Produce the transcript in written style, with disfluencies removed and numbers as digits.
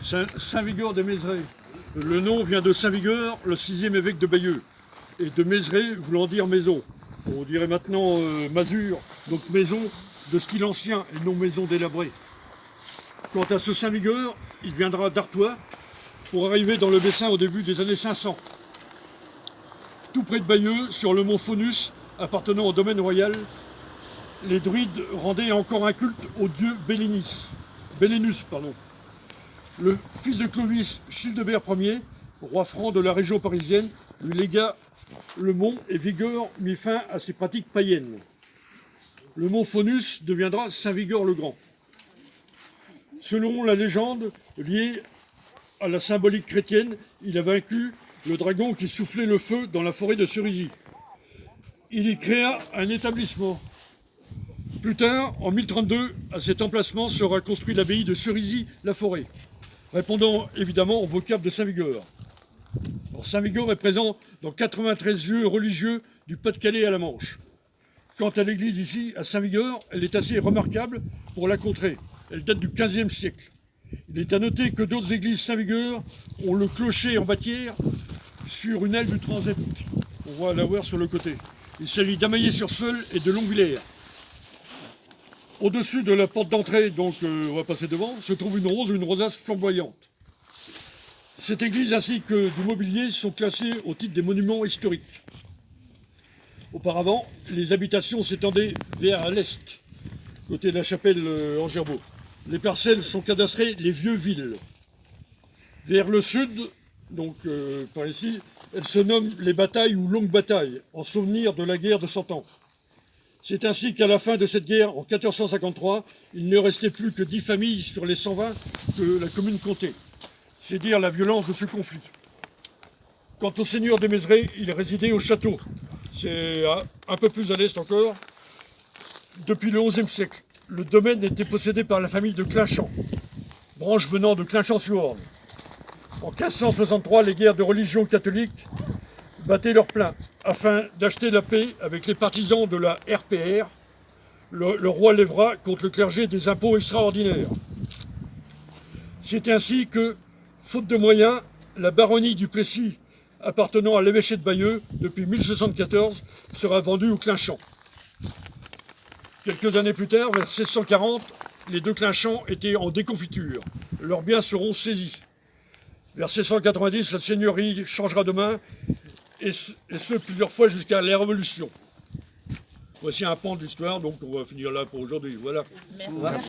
Saint-Vigor des Mézeray. Le nom vient de Saint-Vigor, le 6e évêque de Bayeux, et de Mézeray voulant dire maison. On dirait maintenant masure, donc maison de style ancien et non maison délabrée. Quant à ce Saint-Vigor, il viendra d'Artois pour arriver dans le Bessin au début des années 500. Tout près de Bayeux, sur le mont Faunus, appartenant au domaine royal, les druides rendaient encore un culte au dieu Bélénus. Le fils de Clovis, Childebert Ier, roi franc de la région parisienne, lui légua le mont et Vigor mit fin à ses pratiques païennes. Le mont Faunus deviendra Saint-Vigor le Grand. Selon la légende liée à la symbolique chrétienne, il a vaincu le dragon qui soufflait le feu dans la forêt de Cerisy. Il y créa un établissement. Plus tard, en 1032, à cet emplacement sera construite l'abbaye de Cerisy-la-Forêt, répondant évidemment au vocable de Saint-Vigor. Saint-Vigor est présent dans 93 lieux religieux du Pas-de-Calais à la Manche. Quant à l'église ici, à Saint-Vigor, elle est assez remarquable pour la contrée. Elle date du XVe siècle. Il est à noter que d'autres églises Saint-Vigor ont le clocher en bâtière sur une aile du transept. On va la voir sur le côté. Il s'agit d'Amaillé-sur-Seulles et de Longvillers. Au-dessus de la porte d'entrée, donc on va passer devant, se trouve une rose ou une rosace flamboyante. Cette église ainsi que du mobilier sont classés au titre des monuments historiques. Auparavant, les habitations s'étendaient vers l'est, côté de la chapelle en Gerbaud. Les parcelles sont cadastrées les vieux villes. Vers le sud, donc par ici, elles se nomment les batailles ou longues batailles, en souvenir de la guerre de 100 ans. C'est ainsi qu'à la fin de cette guerre, en 1453, il ne restait plus que 10 familles sur les 120 que la commune comptait. C'est dire la violence de ce conflit. Quant au seigneur des Mézeray, il résidait au château. C'est un peu plus à l'est encore. Depuis le XIe siècle, le domaine était possédé par la famille de Clinchamp, branche venant de Clinchamp-sur-Orne. En 1563, les guerres de religion catholique battaient leur plein. Afin d'acheter la paix avec les partisans de la RPR, le roi lèvera contre le clergé des impôts extraordinaires. C'est ainsi que, faute de moyens, la baronnie du Plessis, appartenant à l'évêché de Bayeux depuis 1074, sera vendue aux Clinchamp. Quelques années plus tard, vers 1640, les deux Clinchamp étaient en déconfiture. Leurs biens seront saisis. Vers 1690, la seigneurie changera de main, et ce plusieurs fois jusqu'à la Révolution. Voici un pan de l'histoire, donc on va finir là pour aujourd'hui. Voilà. Merci.